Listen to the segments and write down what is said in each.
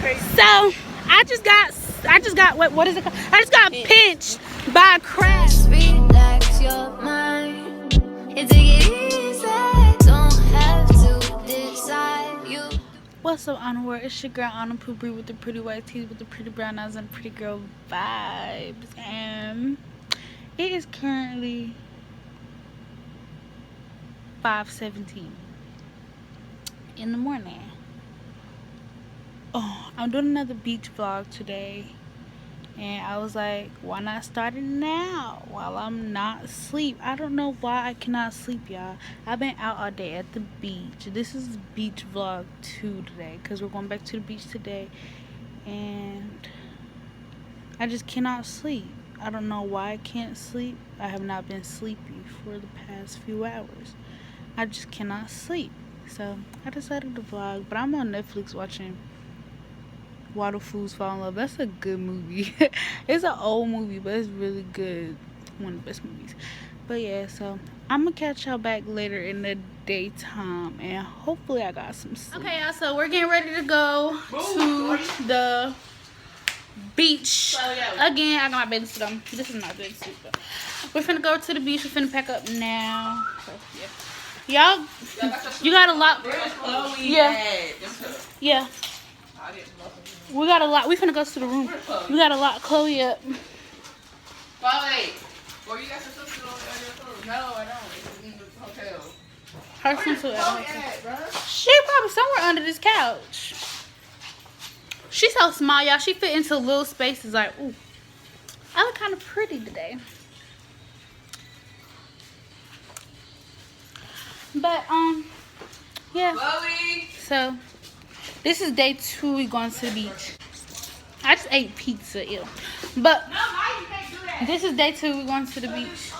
So I just got what is it called? I just got pinched by a crab. Relax your mind and take it easy. Don't have to decide you. What's up, Onward? It's your girl Anna Poopri with the pretty white teeth, with the pretty brown eyes, and pretty girl vibes. And it is currently 5:17 in the morning. Oh, I'm doing another beach vlog today, and I was like, why not start it now while I'm not asleep? I don't know why I cannot sleep, y'all. I've been out all day at the beach. This is beach vlog 2 today, because we're going back to the beach today, and I just cannot sleep. I don't know why I can't sleep. I have not been sleepy for the past few hours. I just cannot sleep. So I decided to vlog, but I'm on Netflix watching Why Do Fools Fall in Love. That's a good movie. It's an old movie, but it's really good. One of the best movies. But yeah, so I'm gonna catch y'all back later in the daytime, and hopefully I got some sleep. Okay, y'all, so we're getting ready to go to the beach. Again, I got my bathing suit on. This is my bathing suit, but we're finna go to the beach. We're finna pack up now. So yeah, y'all, you got a lot. Yeah. We got a lot. We finna go to the room. We got a lot. Chloe up. Chloe, well, you got some swimsuit on your clothes. No, I don't. It's in the hotel. Her swimsuit at the hotel. She probably somewhere under this couch. She's so small, y'all. She fit into little spaces. Like, ooh, I look kind of pretty today. But yeah. Chloe. So this is day 2. We going to the beach. I just ate pizza, ew. But No, Maya, you can't do that. this is day 2. We going to the beach.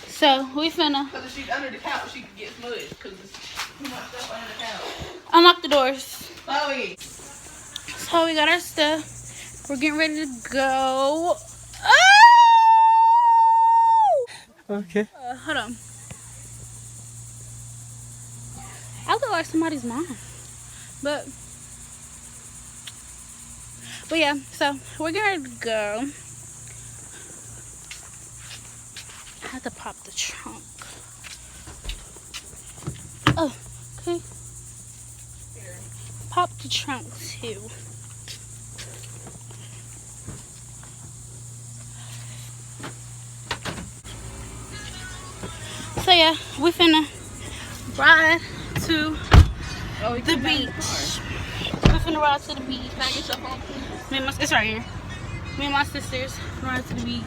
So we finna Because if she's under the couch, she can get smudged. Because there's too much stuff under the couch. unlock the doors. Chloe. So we got our stuff. We're getting ready to go. Oh! Okay. Hold on. I look like somebody's mom. But yeah, so we're getting ready to go. I have to pop the trunk. Oh, okay. Pop the trunk too. So yeah, we finna ride to the beach. We finna ride to the beach. Can I get your phone, please? It's right here. Me and my sisters ride to the beach.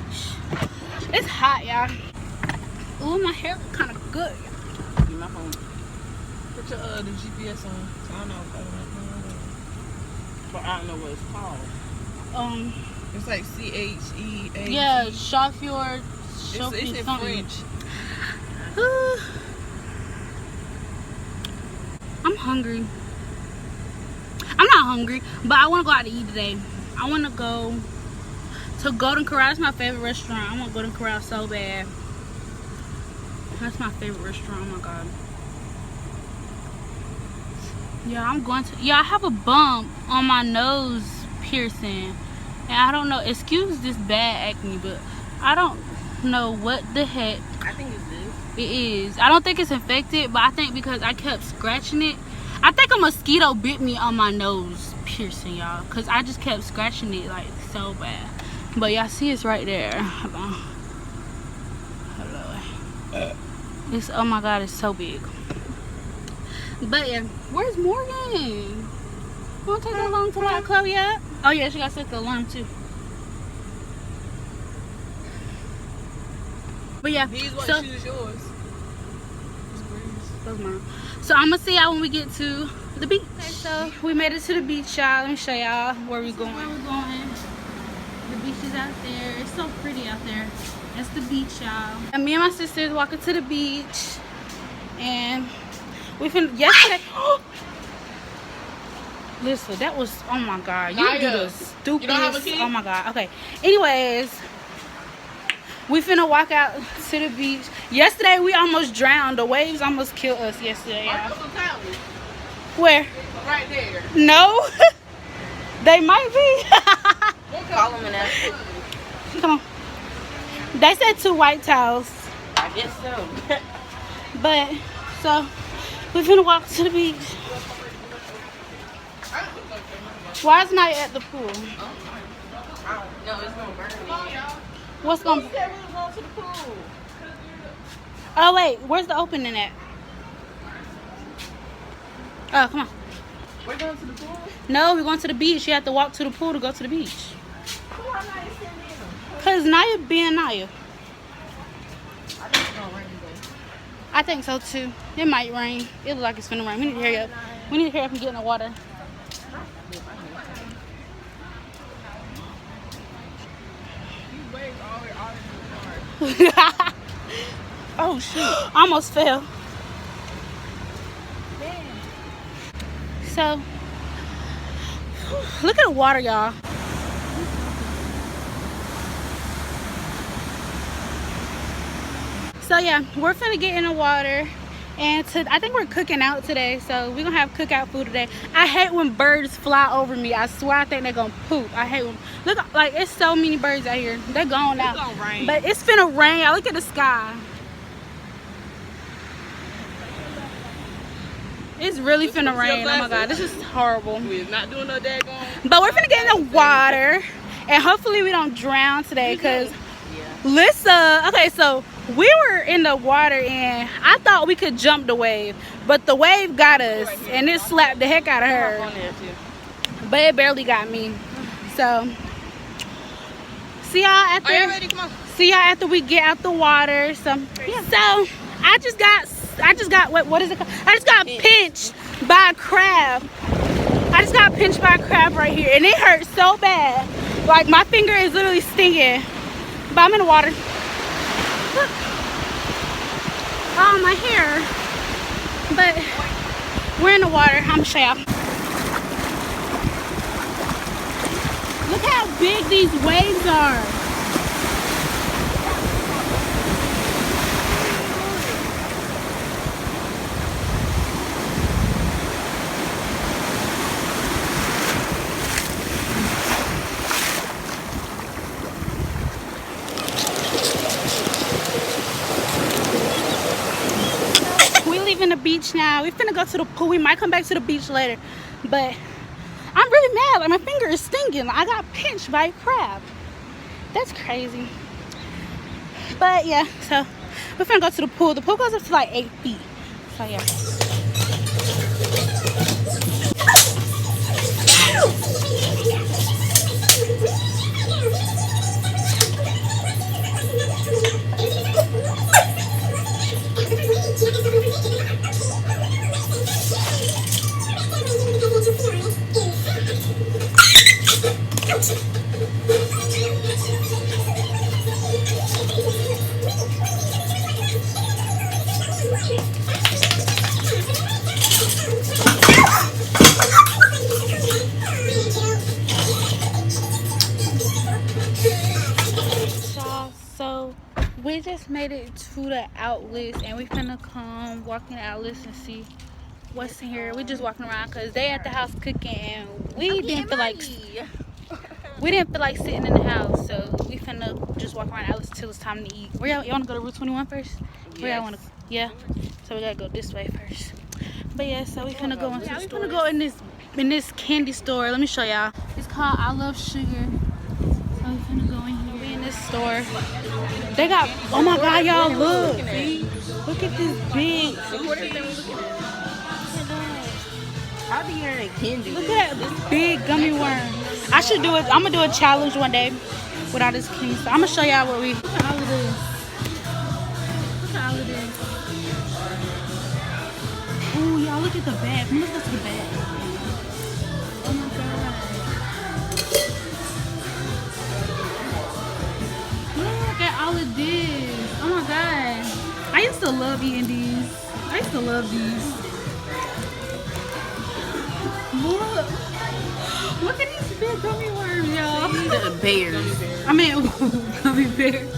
It's hot, y'all. Ooh, my hair look kind of good. Give me my phone. Put your the GPS on. So I know. But I don't know what it's called. It's like CHEA. Yeah, Shawfjord. It's in French. I'm hungry. I'm not hungry, but I want to go out to eat today. I want to go to Golden Corral. That's my favorite restaurant. I want Golden Corral so bad. That's my favorite restaurant. Oh my god. Yeah, I'm going to. Yeah, I have a bump on my nose piercing, and I don't know. Excuse this bad acne, but I don't know what the heck. I think it's this. It is. I don't think it's infected, but I think because I kept scratching it. I think a mosquito bit me on my nose piercing, y'all. Because I just kept scratching it like so bad. But y'all see it's right there. Hold on. Hello. It's, oh my god, it's so big. But yeah, where's Morgan? Won't take that long to lock Chloe up. Oh yeah, she got to set the alarm too. But yeah, These ones, so shoes yours. those mine. So I'm gonna see y'all when we get to the beach. Okay, so we made it to the beach, y'all. Let me show y'all where we're going. Where we're going. The beach is out there. It's so pretty out there. That's the beach, y'all. And me and my sisters walking to the beach, and we finna yesterday. Listen, that was, oh my god, you do the stupidest. You don't have a key? Oh my god. Okay. Anyways, we finna walk out to the beach. Yesterday we almost drowned. The waves almost killed us yesterday, y'all. Where? Right there. No. They might be. Call them and ask them. Come on. They said 2 white towels. I guess so. But, so, we're gonna walk to the beach. Why is Naya at the pool? No, it's gonna burn me. What's gonna... We said we were going to the pool. Oh, wait. Where's the opening at? Oh, come on. We're going to the pool? No, we're going to the beach. You have to walk to the pool to go to the beach. Why not send them? Because Naya being Naya. I think it's gonna rain today. I think so, too. It might rain. It looks like it's finna rain. We need to hurry up. We need to hurry up and get in the water. Oh, shoot. I almost fell. So, look at the water, y'all. So yeah, we're finna get in the water, and I think we're cooking out today. So we're gonna have cookout food today. I hate when birds fly over me. I swear I think they're gonna poop. I hate when, look, like it's so many birds out here. They're gone now. It's gonna rain. But it's finna rain. Y'all look at the sky. It's really finna rain. Oh my god, this is horrible. We're not doing no daggone. But we're finna get in the water, and hopefully we don't drown today, because Lissa, okay, so we were in the water and I thought we could jump the wave, but the wave got us and it slapped the heck out of her, but it barely got me. So see y'all after. Are you ready? Come on. See y'all after we get out the water. So yeah. So I just got what is it called? I just got pinched by a crab. I just got pinched by a crab right here, and it hurt so bad. Like my finger is literally stinging. But I'm in the water. Look. Oh, my hair. But we're in the water. I'm gonna show y'all. Look how big these waves are. Leaving the beach now. We're finna go to the pool. We might come back to the beach later, but I'm really mad. Like my finger is stinging. I got pinched by a crab. That's crazy. But yeah, so we're finna go to the pool. The pool goes up to like 8 feet. So yeah. So we just made it to the outlets, and we finna come walk in the outlets and see what's in here. We just walking around because they at the house cooking, and we didn't feel like sitting in the house, so we finna just walk around the outlets till it's time to eat. Where y'all want to go to Route 21 first? Where y'all want to? Yeah. So we gotta go this way first. But yeah, so we finna go into the store. We finna go in this candy store. Let me show y'all. It's called I Love Sugar. So we finna go in here. We in this store. They got, oh my god, y'all, look. Look at this big. What are they looking at? I'll be hearing candy. Look at this big gummy worm. I should do it. I'm gonna do a challenge one day with all this candy stuff. I'm gonna show y'all what we. Look at all of this. Look at all of this. Ooh, y'all, look at the bag. Let's go to the bag. Oh my god. Look at all of this. Oh my god. I used to love eating these. I used to love these. Look at these big gummy worms, y'all. The bears. I mean, gummy bears.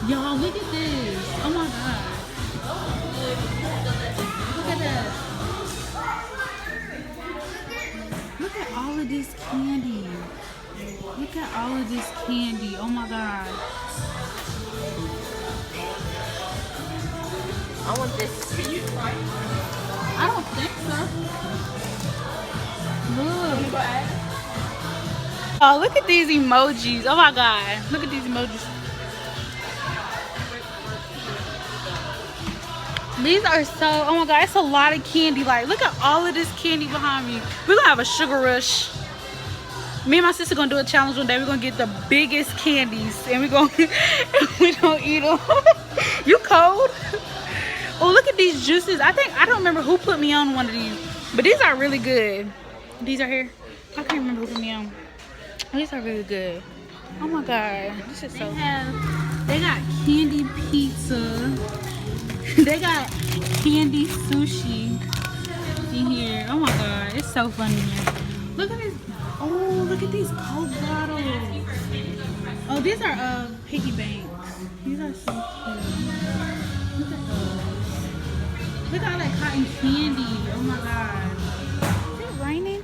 Y'all, look at this. Oh my god. Look at that. all of this candy. Look at all of this candy. Oh my god. I want this. Can you try? I don't think so. Look. Oh, look at these emojis. Oh my god. Look at these emojis. These are so, oh my god, it's a lot of candy. Like, look at all of this candy behind me. We're gonna have a sugar rush. Me and my sister gonna do a challenge one day. We're gonna get the biggest candies and we're gonna eat them. You cold? Oh, look at these juices. I don't remember who put me on one of these, but these are really good. These are here. I can't remember who put me on. These are really good. Oh my god, this is so. They got candy pizza. They got candy sushi in here. Oh my god, it's so funny here. Look at this. Oh, look at these Coke bottles. Oh, these are piggy banks. These are so cute. Look at those. Look at all that cotton candy. Oh my god. Is it raining?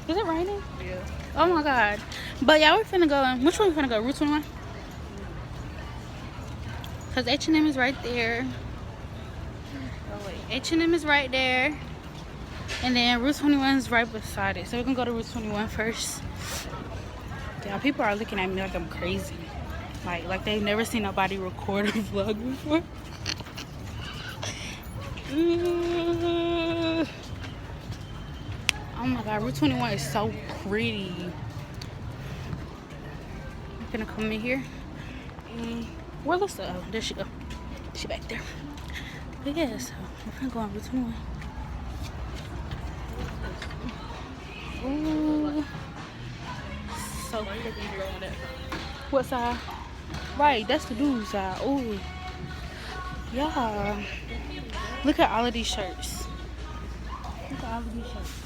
Is it raining? Yeah. Oh my god. But yeah, we're finna go. Which one we finna go? Route 21? Because H&M is right there. Oh wait, H&M is right there. And then Route 21 is right beside it. So we're gonna go to Route 21 first. Yeah, people are looking at me like I'm crazy. Like they've never seen nobody record a vlog before. Oh my god, Route 21 is so pretty. I'm gonna come in here. Where looks oh, there she go. She back there. But yeah, so we're gonna go on Route 21. Ooh. So pretty. What side? Right, that's the dude side. Ooh. Yeah. Look at all of these shirts. Look at all of these shirts.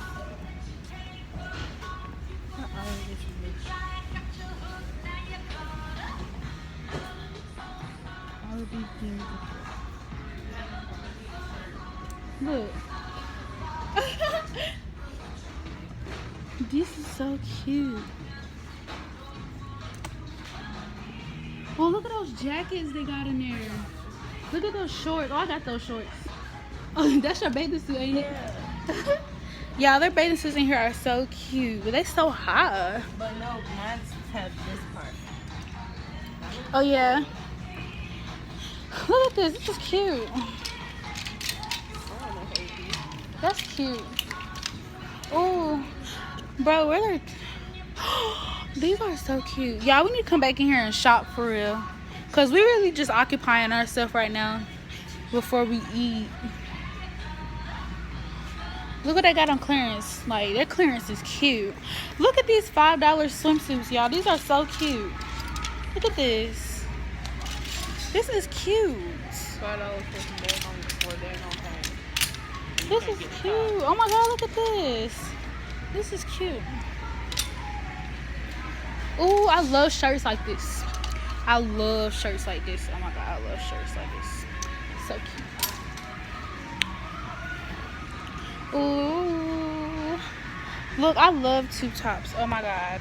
Look at all of this shirts. All of these things. Look. This is so cute. Oh, look at those jackets they got in there. Look at those shorts. Oh, I got those shorts. Oh, that's your bathing suit, ain't it? Yeah. Yeah, their bathing suits in here are so cute. But they so high. But no, mine have this part. Oh, yeah. Look at this. This is cute. That's cute. Oh, bro, where are these are so cute. Y'all, we need to come back in here and shop for real. Because we really just occupying ourselves right now before we eat. Look what they got on clearance. Like, their clearance is cute. Look at these $5 swimsuits, y'all. These are so cute. Look at this. This is cute. $5 for day on time. This is cute. Oh my god, look at this. This is cute. Ooh, I love shirts like this. I love shirts like this. Oh my god, I love shirts like this. So cute. Ooh. Look, I love tube tops. Oh my god.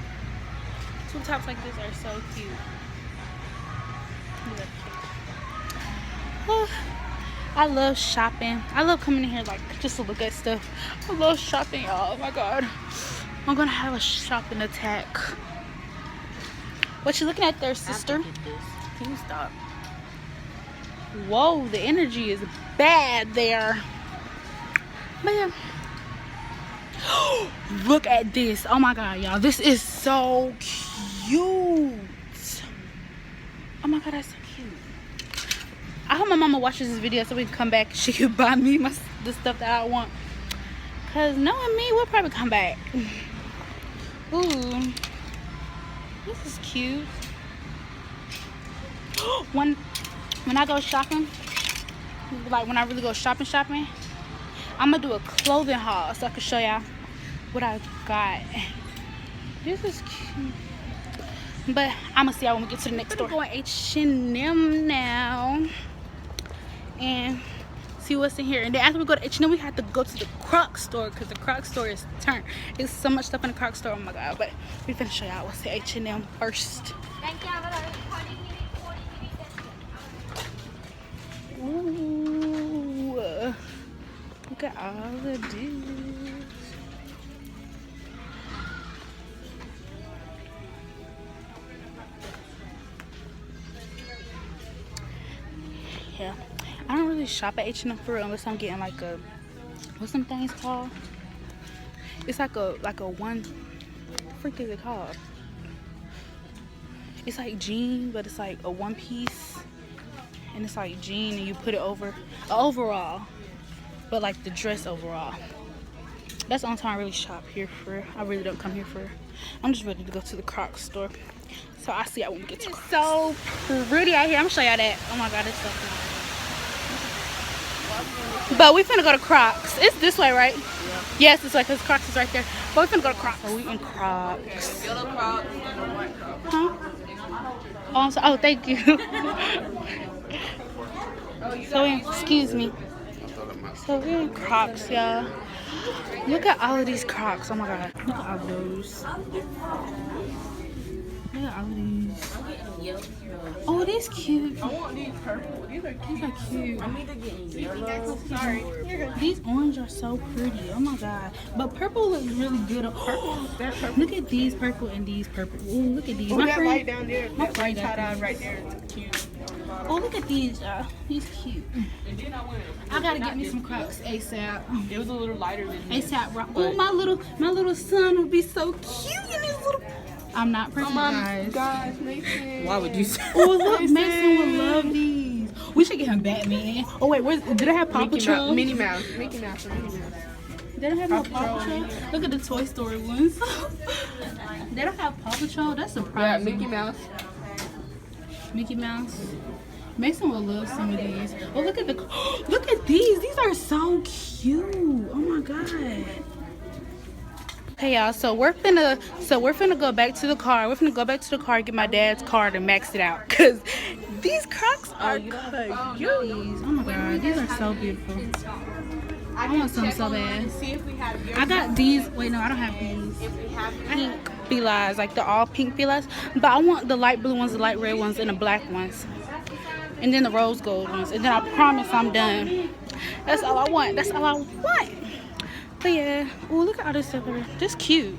Tube tops like this are so cute. I love shopping. I love coming in here like just to look at stuff. I love shopping, y'all. Oh my god. I'm gonna have a shopping attack. What you looking at there, sister? Can you stop? Whoa, the energy is bad there. But yeah. Look at this. Oh my god, y'all. This is so cute. Oh my god, that's so cute. I hope my mama watches this video so we can come back and she can buy me the stuff that I want. Cause knowing me, we'll probably come back. Ooh. This is cute. When I go shopping, like when I really go shopping, I'm gonna do a clothing haul so I can show y'all what I got. This is cute. But I'm gonna see y'all when we get to the next store. We're going H&M now. And see what's in here. And then after we go to H&M, we have to go to the Crocs store because the Crocs store is turned. There's so much stuff in the Crocs store. Oh my god! But we finna show y'all what's in H&M first. Ooh, look at all of this. Yeah, I don't really shop at H&M for real unless I'm getting like a, what's some things called? It's like a one, what the freak is it called? It's like jean, but it's like a one piece, and it's like jean, and you put it over a overall, but like the dress overall. That's the only time I really shop here for. I really don't come here for. I'm just ready to go to the Crocs store. So I'll see y'all when we get to Crocs. So pretty out here. I'm gonna show y'all that. Oh my god, it's so pretty. But we finna go to Crocs. It's this way, right? Yeah. Yes, it's like because Crocs is right there. But we finna go to Crocs. So we in Crocs. Yellow Crocs and a white Crocs. Huh? Oh, I'm sorry. Oh, thank you. So excuse me. So we're in Crocs, y'all. Look at all of these Crocs. Oh my god. Look at all those. Look at all of these. Oh, these cute. I want these purple. These are cute. These are cute. I'm either getting yellow. Sorry. These orange are so pretty. Oh my god. But purple looks really good. Purple. That purple. Look at these purple and these purple. Oh, look at these. Oh, my that friend, light down there. my That friend light got tie-dye these. right there. It's cute. Oh, look at these. These cute. And then I gotta get me some Crocs ASAP. It was a little lighter than this. ASAP rock. Oh, my little son would be so cute in his little. I'm not perfect, guys. Gosh, Mason. Why would you say? Oh, look, Mason would love these. We should get him Batman. Oh wait, did I have Paw Patrol? Minnie Mouse. Mickey Mouse. They don't have no Paw Patrol. Look at the Toy Story ones. They don't have Paw Patrol. That's Yeah, surprising. Mickey Mouse. Mickey Mouse. Mason will love some of these. Oh, look at the. Look at these. These are so cute. Oh my god. Hey y'all, so we're finna go back to the car. We're finna go back to the car and get my dad's car to max it out. Cause these Crocs are cute. Oh my god, these are so beautiful. I want some so bad. I got these. Wait, no, I don't have these. Pink felines, like the all pink felines. But I want the light blue ones, the light red ones, and the black ones. And then the rose gold ones. And then I promise I'm done. That's all I want. That's all I want. But yeah, oh look at all this stuff over here. This cute.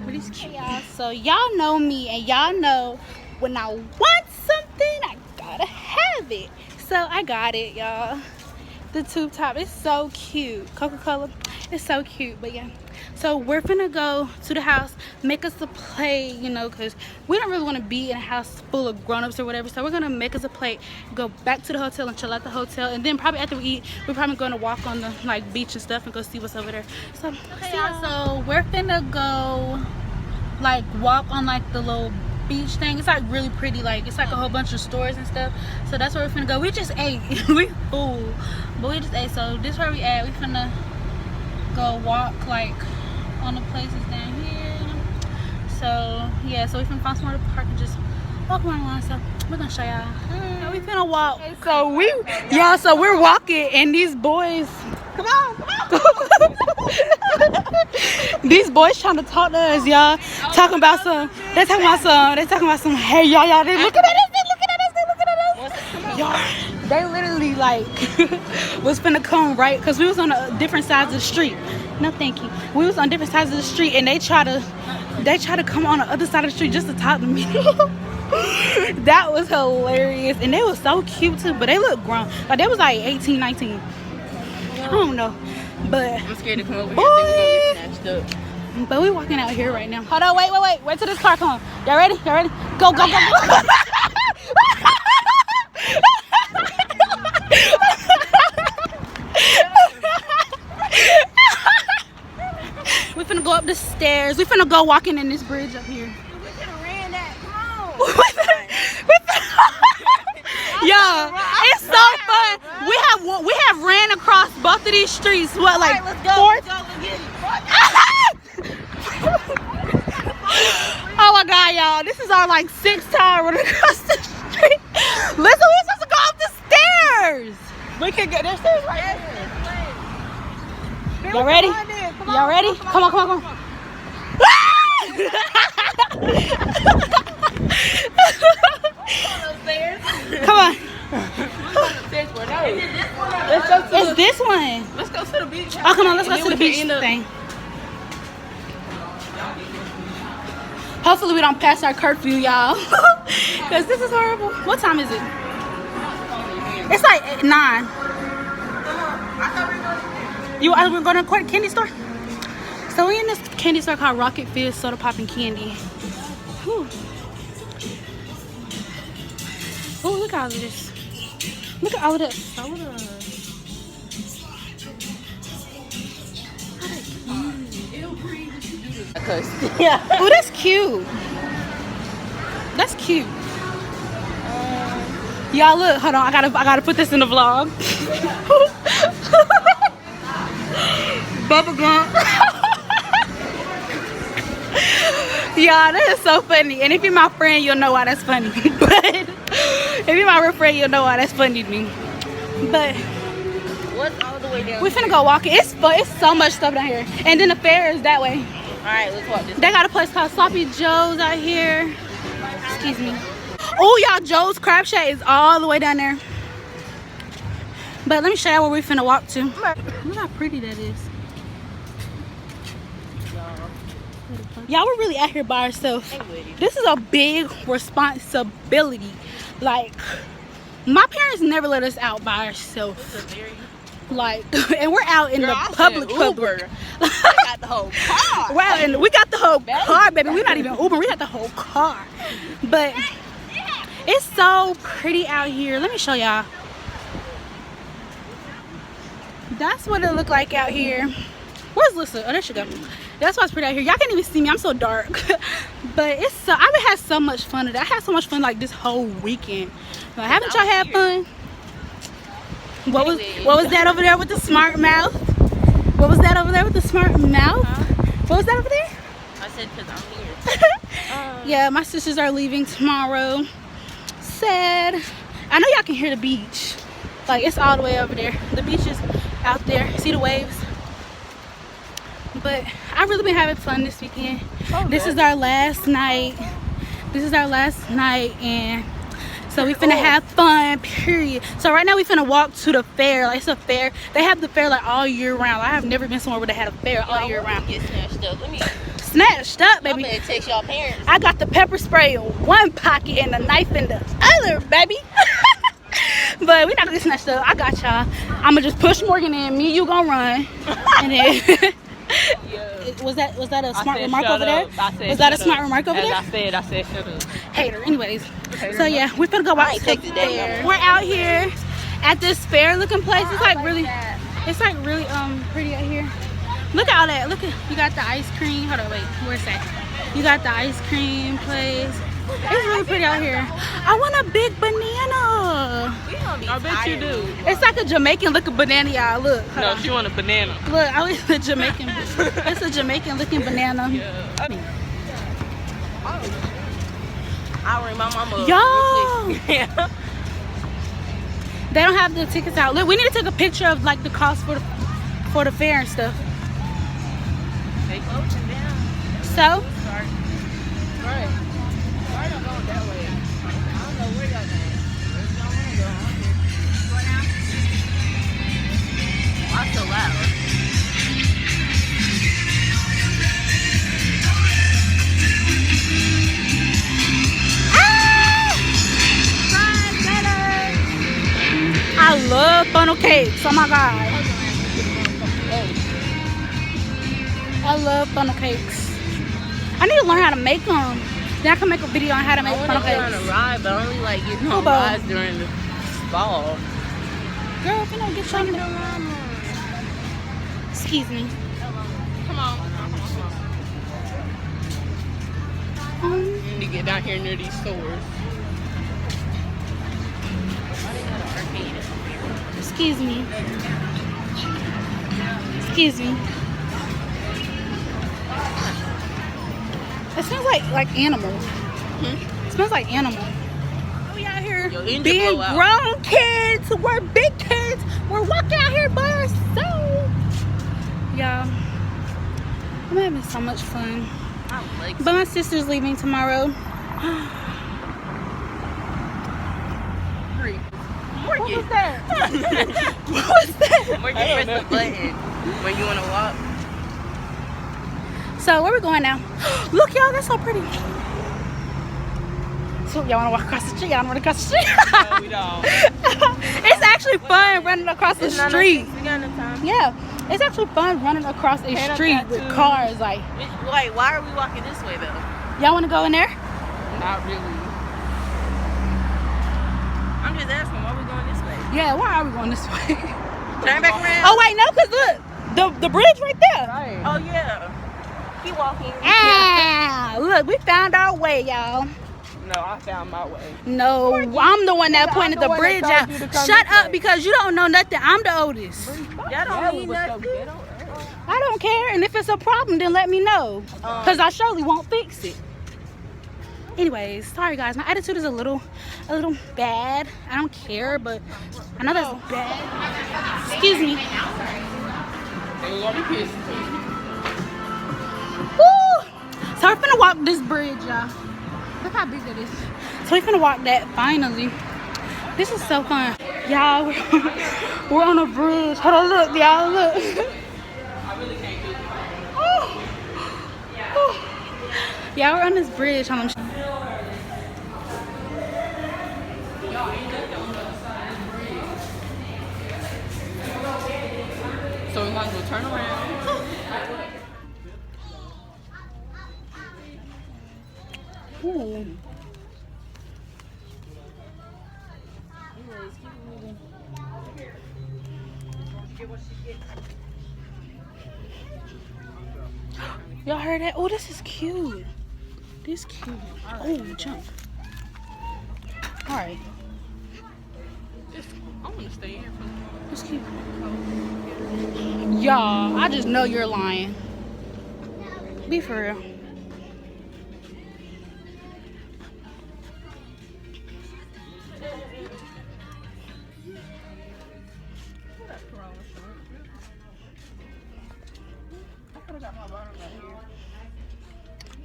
But it's cute, y'all. So y'all know me, and y'all know when I want something, I gotta have it. So I got it, y'all. The tube top is so cute. Coca-Cola, it's so cute. But yeah. So we're gonna go to the house, make us a plate, you know, because we don't really want to be in a house full of grown-ups or whatever. So we're gonna make us a plate, go back to the hotel and chill at the hotel, and then probably after we eat, we're probably gonna walk on the like beach and stuff and go see what's over there. So okay, y'all, so we're finna go like walk on like the little beach thing. It's like really pretty, like it's like a whole bunch of stores and stuff. So that's where we're finna go. We just ate. We full, but we just ate. So this is where we at. We finna go walk like on the places down here. So yeah, so we finna find somewhere to park and just walk around. So we're gonna show y'all. We finna walk. So so we're walking, and these boys, come on. These boys trying to talk to us, y'all. Talking about some. They talking about some. Hey y'all, they looking at us. Y'all, they literally like was finna come right, cause we was on different sides of the street. No, thank you. We was on different sides of the street, and they try to come on the other side of the street just to talk to me. That was hilarious, and they was so cute too. But they look grown. Like they was like 18, 19. I don't know, but I'm scared to come over here. I think we're gonna get snatched up. But we walking out here right now. Hold on, wait till this car come. Y'all ready? Go. We finna go up the stairs. We finna go walking in this bridge up here. We could have ran that. Come on. Yo, it's so fun. We have ran across both of these streets. What, like Let's go. Oh my god, y'all. This is our like 6th time running across the street. Listen, we're supposed to go up the stairs. We can get there's stairs right there. Y'all ready? Y'all ready? Come on, come on, come on. Come on. It's this one. Let's go to the beach. Oh, come on, let's go to the beach thing. Hopefully we don't pass our curfew, y'all. Because this is horrible. What time is it? It's like 9. We're going to a candy store? So we're in this candy store called Rocket Fizz Soda Pop and Candy. Whew. Oh, look at all of this. Look at all of this soda. Yeah. Oh, that's cute. That's cute. Y'all look, hold on, I gotta put this in the vlog. Bubble gum. Y'all, that is so funny. And if you're my friend, you'll know why that's funny. But if you're my real friend, you'll know why that's funny to me. But What's all the way down? we finna go walking. It's fun. It's so much stuff down here. And then the fair is that way. Alright, let's walk this way. They got a place called Sloppy Joe's out here. Excuse me. Oh, y'all, Joe's Crab Shack is all the way down there. But let me show y'all where we finna walk to. Look how pretty that is. Y'all, we're really out here by ourselves. This is a big responsibility. Like, my parents never let us out by ourselves. Like, and we're out in the public. We got the whole car. Wow, and we got the whole car, baby. We're not even Uber. We got the whole car. But it's so pretty out here. Let me show y'all. That's what it look like out here. Where's Lissa? Oh, there she go. That's why it's pretty out here. Y'all can't even see me. I'm so dark. But it's so, I've had so much fun today. I had so much fun like this whole weekend. Like, haven't y'all had fun? What was that over there with the smart mouth? What was that over there with the smart mouth? What was that over there? I said because I'm here. Yeah, my sisters are leaving tomorrow. Sad. I know y'all can hear the beach. Like, it's all the way over there. The beach is out there. See the waves? But I've really been having fun this weekend. This is our last night. This is our last night, and so we finna have fun, period. So right now we finna walk to the fair. Like, it's a fair. They have the fair like all year round. I have never been somewhere where they had a fair all year round. Get snatched up. Let me. Snatched up, baby. I'm gonna text y'all parents. I got the pepper spray in one pocket and the knife in the other, baby. But we're not gonna get snatched up. I got y'all. I'ma just push Morgan in. Me and you gonna run. And then was that a smart remark over there? Was that a smart remark over there? I said shut up. Hater. Anyways. So yeah, we're gonna go watch the fair. We're out here at this fair looking place. It's like really pretty out here. Look at all that. Look at, you got the ice cream. Hold on, wait. Where's that? You got the ice cream place. It's really pretty out here. I want a big banana. I bet you do. It's like a Jamaican looking banana, y'all. Look. Hold No, on. she want a banana. Look, I was a Jamaican. It's a Jamaican looking banana. Yeah. I'll ring my mama. Yo. Yeah. They don't have the tickets out. Look, we need to take a picture of like the cost for the fair and stuff. They closing down. So, Right. Why don't go that way? I don't know where y'all going. Where's y'all want to go? Right now? Why so loud? I love funnel cakes. Oh my god. I love funnel cakes. I need to learn how to make them. Then I can make a video on how to make funnel cakes. I want to go on a ride, but I only like getting on Kubo. rides during the fall. Girl, if you don't get something. Excuse me. Come on. You need to get down here near these stores. Excuse me. Excuse me. It smells like animal. It smells like animal. We out here here Your engine being blow out. grown kids. We're big kids. We're walking out here by ourselves. Y'all, I'm having so much fun. But my sister's leaving tomorrow. What was that? What was that? Where you press the button when you want to walk. So where we going now? Look, y'all, that's so pretty. So y'all wanna walk across the street? Y'all wanna run across the street? No, we don't. It's actually fun running across the street. We got no time. Yeah, it's actually fun running across a Hand up street that with too. cars. Like, Wait, why are we walking this way though? y'all wanna go in there? Not really. I'm just asking, why are we going this way? Yeah, why are we going this way? Turn back around. Oh wait, no, cause look, the bridge right there. Right. Oh yeah. Keep walking. Ah, look, we found our way, y'all. No, I found my way. No, I'm the one that pointed the bridge out. Shut up, because you don't know nothing. I'm the oldest. Y'all don't need nothing. I don't care, and if it's a problem, then let me know, because I surely won't fix it. Anyways, sorry guys, my attitude is a little bad. I don't care, but I know that's bad. Excuse me. Woo! So we're finna walk this bridge, y'all. Look how big it is. So we're finna walk that finally. This is so fun. Y'all, we're on a bridge. Hold on, look, y'all, look. Yeah, we're on this bridge. Hold on. So we might as well turn around. Ooh. Y'all heard that? Oh, this is cute. This cute. Oh, jump. All right. I want to stay here for This cute. Y'all, I just know you're lying. Be for real.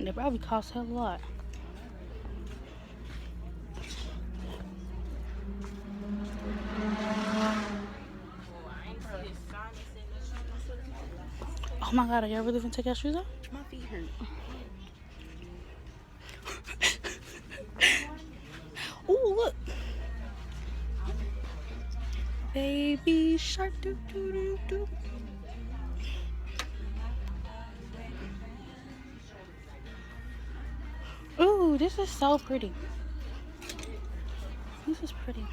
They probably cost hell a lot. Oh my god, are y'all really gonna take your shoes off? my feet hurt. Ooh, look. Baby shark doo doo doo doo. Ooh, this is so pretty. This is pretty.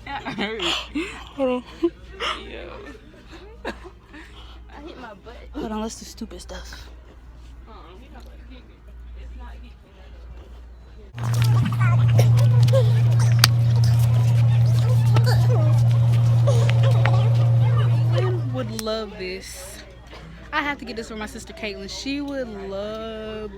That hurt. Hold on. Yo. I hit my butt. Hold on, let's do stupid stuff. Would love this. I have to get this for my sister Caitlin. She would love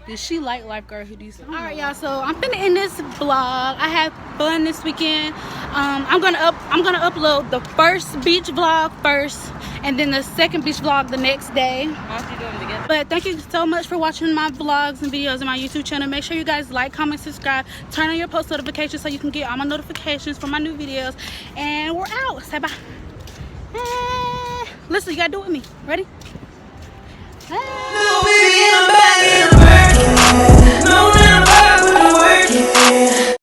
this. She like lifeguard hoodies. All right, y'all. So I'm finna end this vlog. I had fun this weekend. I'm gonna upload the first beach vlog first, and then the second beach vlog the next day. Why don't you do them together? But thank you so much for watching my vlogs and videos on my YouTube channel. Make sure you guys like, comment, subscribe, turn on your post notifications so you can get all my notifications for my new videos. And we're out. Say bye. Listen, you gotta do it with me. Ready?